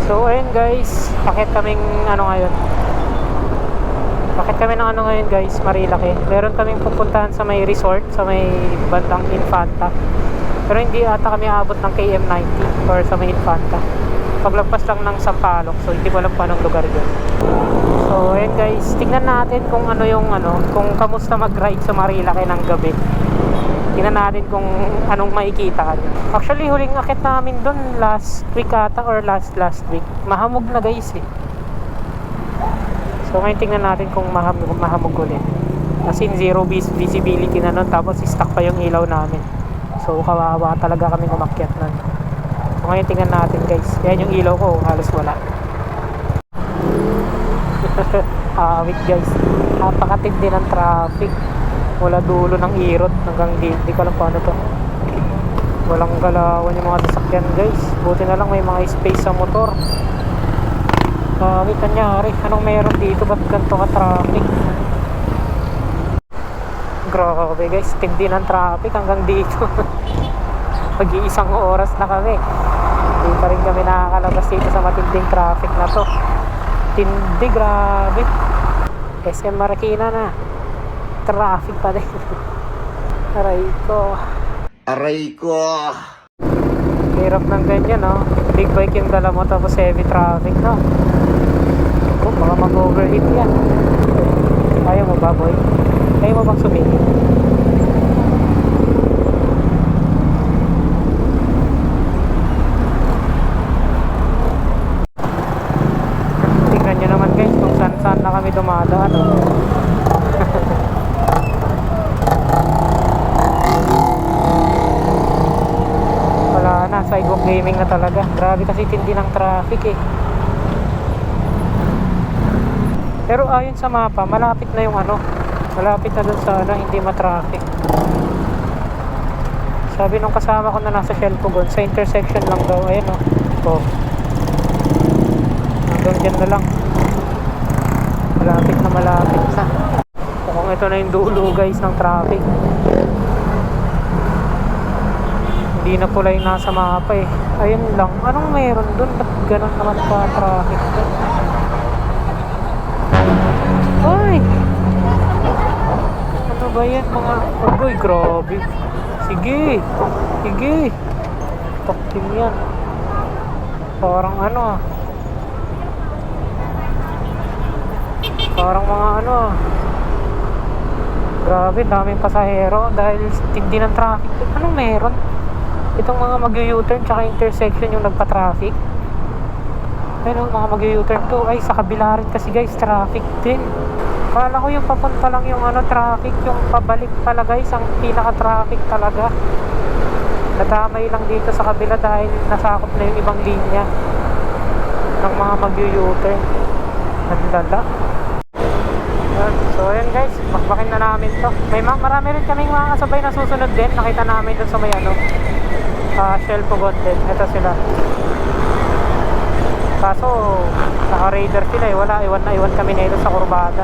So ayun guys, pakit kaming ano ngayon. Bakit kami ng ano ngayon guys, Marilaki. Meron kaming pupuntahan sa may resort, sa may bandang Infanta. Pero hindi ata kami aabot ng KM90 or sa may Infanta. Paglagpas lang ng Sampaloc, so hindi ko alam pa anong lugar yun. So ayun guys, tingnan natin kung ano yung ano, kung kamusta mag-ride sa Marilaki ng gabi. Tingnan natin kung anong makikita. Actually, huling akit namin dun last week ata or last week. Mahamog na guys eh. So ngayon tingnan natin kung mahamog ulit. As in zero visibility na nun, tapos stuck pa yung ilaw namin. So kawawa talaga kami umakyat nun. So ngayon tingnan natin guys. Yan yung ilaw ko, halos wala. Wait guys, napakatindi ng traffic. Wala dulo ng irot hanggang di ko alam paano to. Walang galawan yung mga sasakyan guys. Buti na lang may mga space sa motor. Wait, nangyari? Anong meron dito? Ba't ganito ka-traffic? Grabe guys, tindi ng traffic hanggang dito. Mag-iisang oras na kami. Hindi pa rin kami nakakalabas dito sa matinding traffic na to. Tindi, grabe. SM Marikina na. Traffic pa din. Aray ko. Aray ko. Hirap ng ganyan, no? Big bike yung dala mo tapos heavy traffic, no? Oh, baka mag-overheat yan. Ayaw mo ba, boy? Ayaw mo bang sumingin? Tingnan nyo naman guys kung saan na kami dumadaan, no? Wala na, sidewalk gaming na talaga. Grabe kasi tindi ng traffic eh. Pero ayon sa mapa, malapit na yung ano, malapit na dun sa ano, hindi matraffic. Sabi nung kasama ko na nasa Shelcogon, sa intersection lang daw, ayun o. Oh. Hanggang dyan na lang. Malapit na. Mukhang ito na yung dulo guys ng traffic. Hindi na pula yung nasa mapa eh. Ayun lang, anong meron dun? Ba't ganun naman pa traffic dun? Ay! Ano ba yan mga... Uy, grabe. Sige. Takting yan. Parang ano ah. Parang mga ano ah. Grabe, daming pasahero dahil tindi ng traffic. Anong meron? Itong mga mag-u-turn tsaka intersection yung nagpa-traffic. Pero mga mag-u-turn to ay sa kabila rin kasi guys, traffic din. Kala ko yung papunta lang yung ano traffic, yung pabalik pala guys ang pinaka-traffic talaga. Nadamay lang dito sa kabila dahil nasakop na yung ibang linya ng mga mag-u-turn. Nandala. So ayun guys, bakbakin na namin to. Marami rin kaming mga kasabay na susunod din. Nakita namin dun sa may ano Shelcogon din. Ito sila. Kaso naka-radar sila eh. Wala, iwan kami na ito sa kurbada.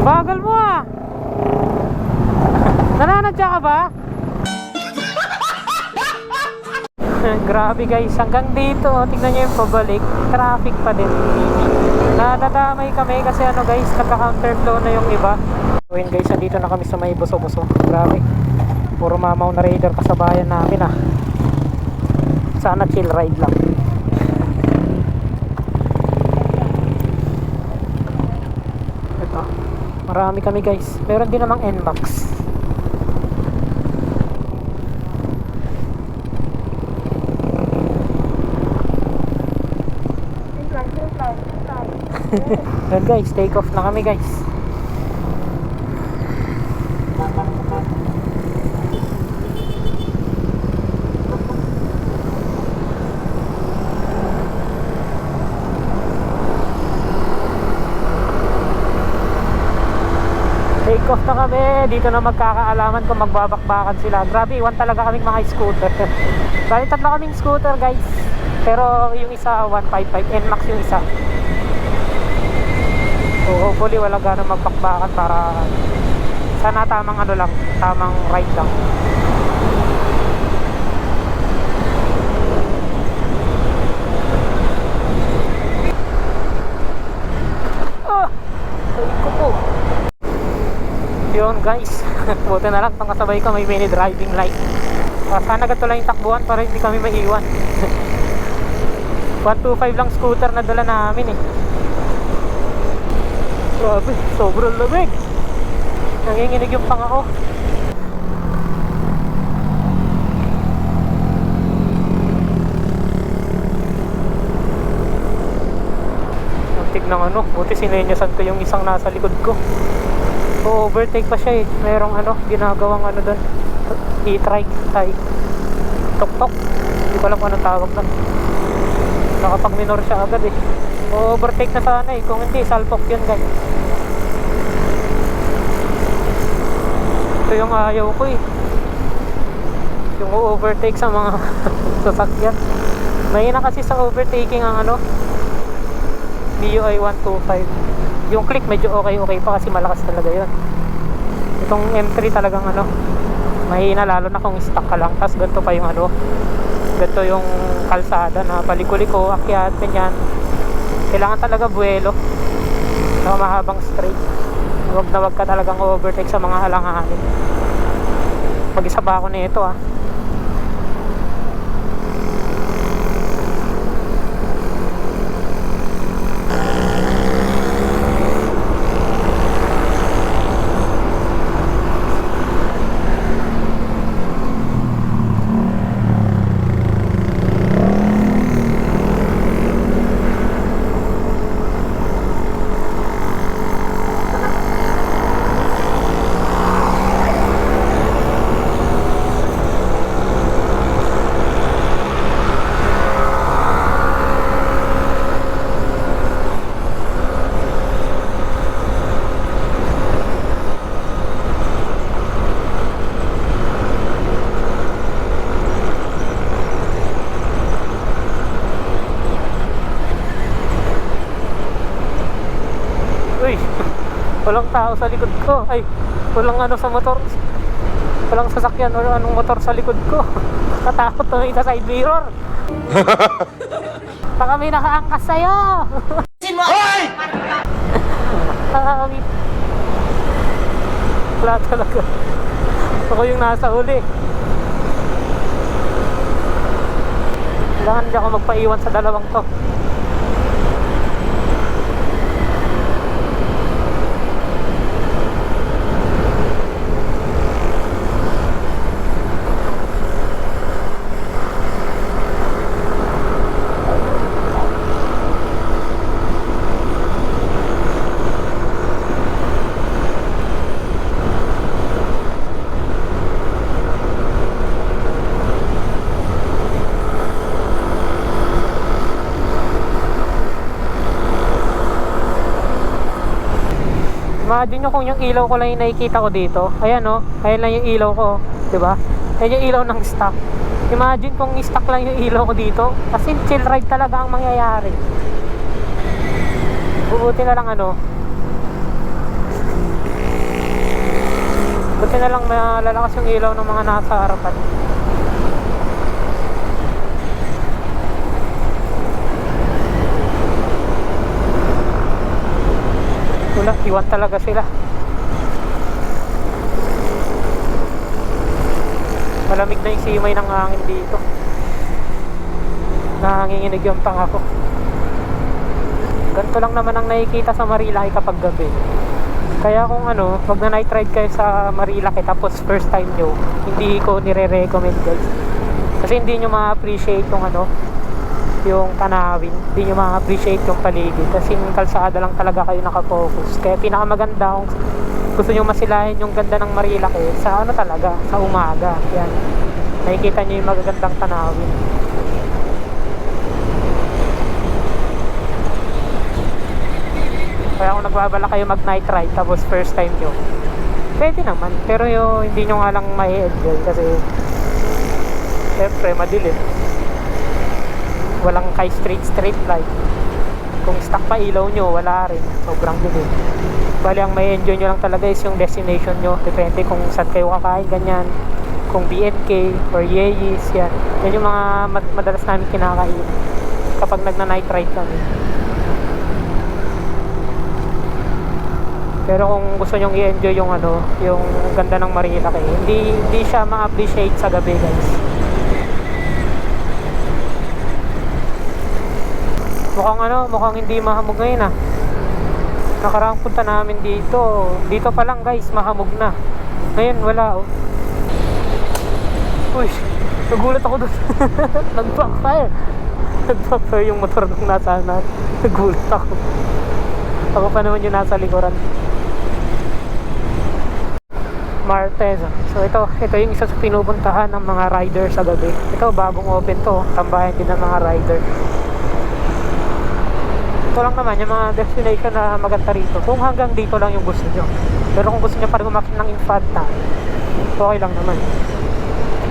Bagal mo ah. Nananadya ka ba? Grabe guys, hanggang dito tingnan nyo yung pabalik, traffic pa din. Nadadamay kami kasi ano guys, nagka-counterflow na yung iba. So yun guys, andito na kami sa may buso-buso. Grabe, puro mamaw na raider kasabayan namin ah. Sana chill ride lang. Ito, marami kami guys. Meron din namang NMAX. Yan guys, take off na kami guys. Take off na kami. Dito na magkakaalaman kung magbabakbakan sila. Grabe, iwan talaga kaming mga scooter. Bali tatlo kaming scooter guys. Pero yung isa 155, NMAX yung isa. So hopefully wala ganang magbakbakan para sana tamang ano lang, tamang ride lang. Ay ko po. Yun guys, buti na lang itong kasabay ko may mini driving light. Sana ganito lang yung takbuhan para hindi kami maiwan. 125 lang scooter na dala namin eh. Grabe, sobrang lamig. Nanginginig yung panga ko. Antig ng ano, buti sinenyasan ko yung isang nasa likod ko. O-overtake pa siya eh. Merong ano, ginagawang ano doon, e-trike, ay tok-tok. Hindi ko alam kung anong tawag doon. Nakapag-minor siya agad eh. O-overtake na sana eh. Kung hindi, salpok yun guys. Ito yung ayaw ko eh. Yung o-overtake sa mga sasakyan. Mahina kasi sa overtaking ang ano, MIUI 125. Yung click medyo okay pa kasi malakas talaga yun. Itong M3 talagang ano, mahina lalo na kung stuck ka lang. Tapos ganito pa yung ano, ganito yung kalsada na paliko-liko, akyat, ganyan. Kailangan talaga buwelo na mahabang straight. Huwag na wag ka talagang overtake sa mga halanganin. Mag-isa pa ako nito ah. Walang tao sa likod ko. Ay, walang ano sa motor. Walang sasakyan o anong motor sa likod ko. Natakot na may side mirror. Baka may nakaangkas sa'yo. Hoy! Wala talaga. Ako yung nasa huli. Kailangan hindi ako magpaiwan sa dalawang to. Imagine nyo kung yung ilaw ko lang yung nakikita ko dito. Ayan o, ayan lang yung ilaw ko, diba? Ayan yung ilaw ng stock. Imagine kung stock lang yung ilaw ko dito. Kasi chill ride talaga ang mangyayari. Buti na lang ano, buti na lang malalakas yung ilaw ng mga nasa harapan. Wala, iwan talaga sila. Malamig na yung simay ng hangin dito. Nanginginig yung panga ko. Ganito lang naman ang nakikita sa Marilaki kapag gabi. Kaya kung ano, wag na night ride kayo sa Marilaki tapos first time nyo, hindi ko nire-recommend guys. Kasi hindi nyo ma-appreciate yung ano, yung tanawin, hindi nyo ma-appreciate yung paligid kasi yung kalsada lang talaga kayo nakafocus. Kaya pinakamaganda kung gusto nyo masilahin yung ganda ng Marilaki sa ano talaga, sa umaga. Yan, nakikita nyo yung magagandang tanawin. Kaya kung nagbabala kayo mag night ride tapos first time nyo, pwede naman, pero yung hindi nyo nga lang mai-enjoy kasi syempre madilim, walang kay street light. Kung stock pa ilaw nyo, wala rin. Sobrang dilim. Bali, ang may enjoy nyo lang talaga is yung destination nyo. Depende kung saan kayo kakain, ganyan. Kung BNK or Yeye's, yan. Yan yung mga madalas namin kinakain kapag nagna-night ride kami. Pero kung gusto nyong i-enjoy yung ano, yung ganda ng Marilaki, hindi siya ma-appreciate sa gabi, guys. Mukhang hindi mahamog ngayon ah. Nakaraang punta namin dito pa lang guys, mahamog na. Ngayon wala oh. Uy, nagulat ako doon. Nag-backfire yung motor nung nasa anak. Nagulat ako pa naman yung nasa likuran. Martes. So ito yung isa sa pinupuntahan ng mga rider sa gabi. Ito bagong open to, tambayan din ng mga rider. Ito lang naman yung mga destination na maganda rito. Kung hanggang dito lang yung gusto nyo. Pero kung gusto nyo pa rin umakyat ng Infanta, okay lang naman.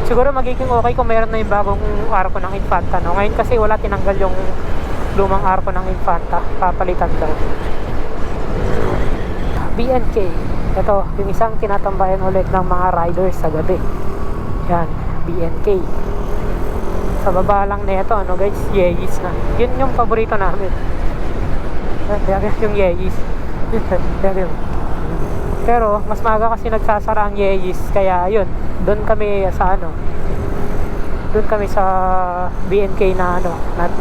Siguro magiging okay kung meron na yung bagong arko ng Infanta, no? Ngayon kasi wala, tinanggal yung lumang arko ng Infanta, papalitan daw. BNK, ito yung isang tinatambayan ulit ng mga riders sa gabi. Yan, BNK. Sa baba lang nito, ano guys, Yeye's na. Yun yung paborito namin. Yung Yeye's. Pero mas maaga kasi nagsasara ang Yeye's, kaya yun, doon kami sa BNK na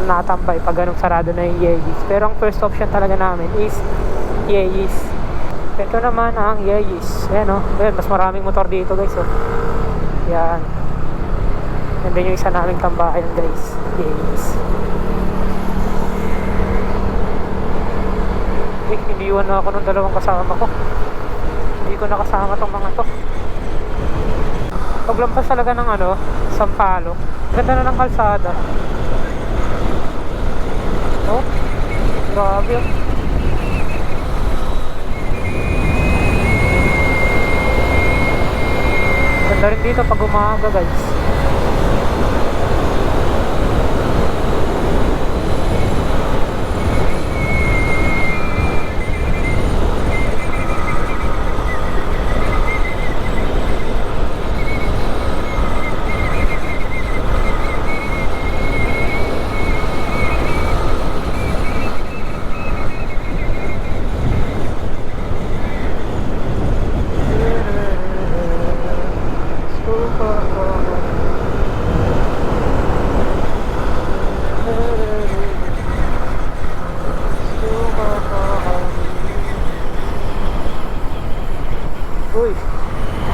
natambay pag ganong sarado na yung Yeye's. Pero ang first option talaga namin is Yeye's. Ito naman ang Yeye's. Ayan o, mas maraming motor dito guys oh. Yan. And then yung isa naming tambahan guys, Yeye's. Iniwan na ako ng dalawang kasama ko. Hindi ko nakasama tong mga to. Paglampas talaga ng Sampaloc, ganda na ng kalsada. Oh, grabe. Ganda rin dito pag umaga guys.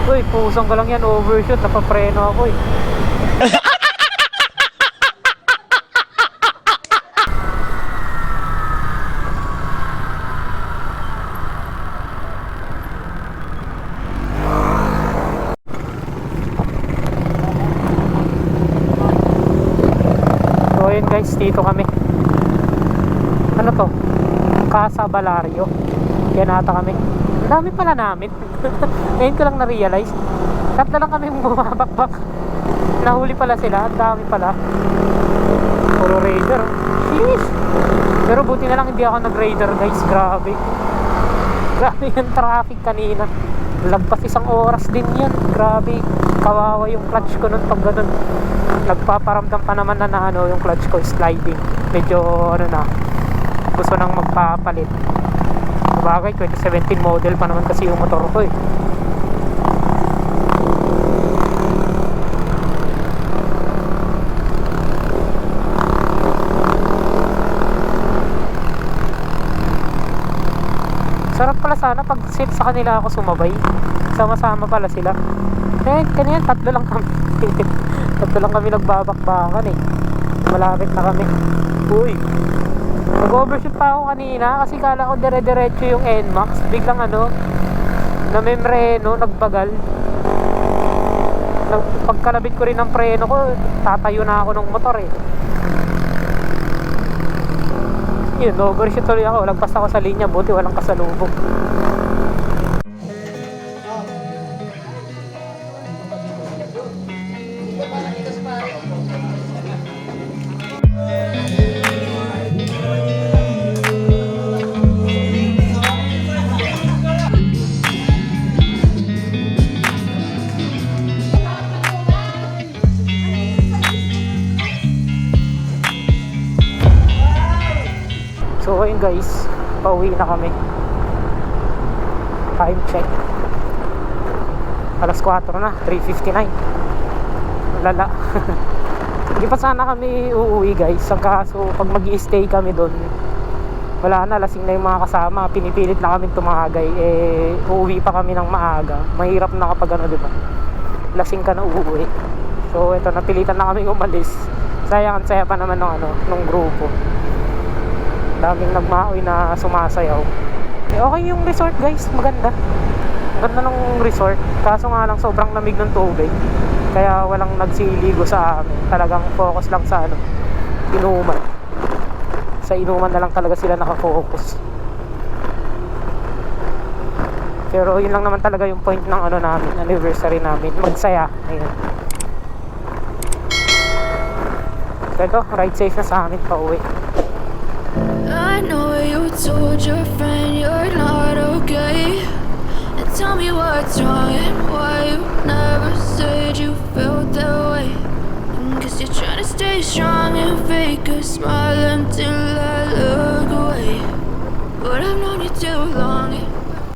Uy, pusong ka lang yan, overshoot, napapreno ako eh. So ayun guys, dito kami. Ano to? Casa Balario. Yan ata kami. Ang dami pala namin. Ngayon ko lang na-realize. Tatlo lang kami bumabakbak. Nahuli pala sila. Ang dami pala. Puro raider. Sheesh. Pero buti na lang hindi ako nag-raider guys. Grabe. Grabe yung traffic kanina. Lagpas 1 oras din yan. Grabe. Kawawa yung clutch ko nun pag ganun. Nagpaparamdam pa naman na yung clutch ko sliding. Medyo gusto nang magpapalit. Sabagay, 2017 model pa naman kasi yung motor ko eh. Sarap pala sana pag sit sa kanila ako sumabay. Sama-sama pala sila. Kanina tatlo lang kami. Tatlo lang kami nagbabakbakan eh. Malapit na kami. Uy, nag-overshoot pa ako kanina kasi kala ko dire-diretso yung NMAX. Biglang na may preno, nagbagal. Pagkalabit ko rin ng preno ko, tatayo na ako ng motor eh. Yun, overshoot tuloy ako. Lagpas ako sa linya, buti walang kasalubong. guys, pauwi na kami. Time check, alas 4 na, 3:59. Lala. Hindi pa sana kami uuwi guys. Ang kaso pag mag-i-stay kami doon, wala na, lasing na yung mga kasama. Pinipilit na kami tumagay. Eh, uuwi pa kami ng maaga. Mahirap na kapag ano, diba? Lasing ka na uuwi. So, eto, napilitan na kami umalis. Sayang, ang saya pa naman nung grupo. Daming nagmaoy na sumasayaw. Eh, okay yung resort guys, maganda. Maganda ng resort. Kaso nga lang, sobrang lamig ng tubig. Kaya walang nagsiligo sa amin. Talagang focus lang sa inuman. Sa inuman na lang talaga sila nakafocus. Pero yun lang naman talaga yung point ng namin, anniversary namin, magsaya. Ayun. So ito, ride safe na sa amin pa uwi. I know you told your friend you're not okay. And tell me what's wrong and why you never said you felt that way. Guess you're trying to stay strong and fake a smile until I look away. But I've known you too long.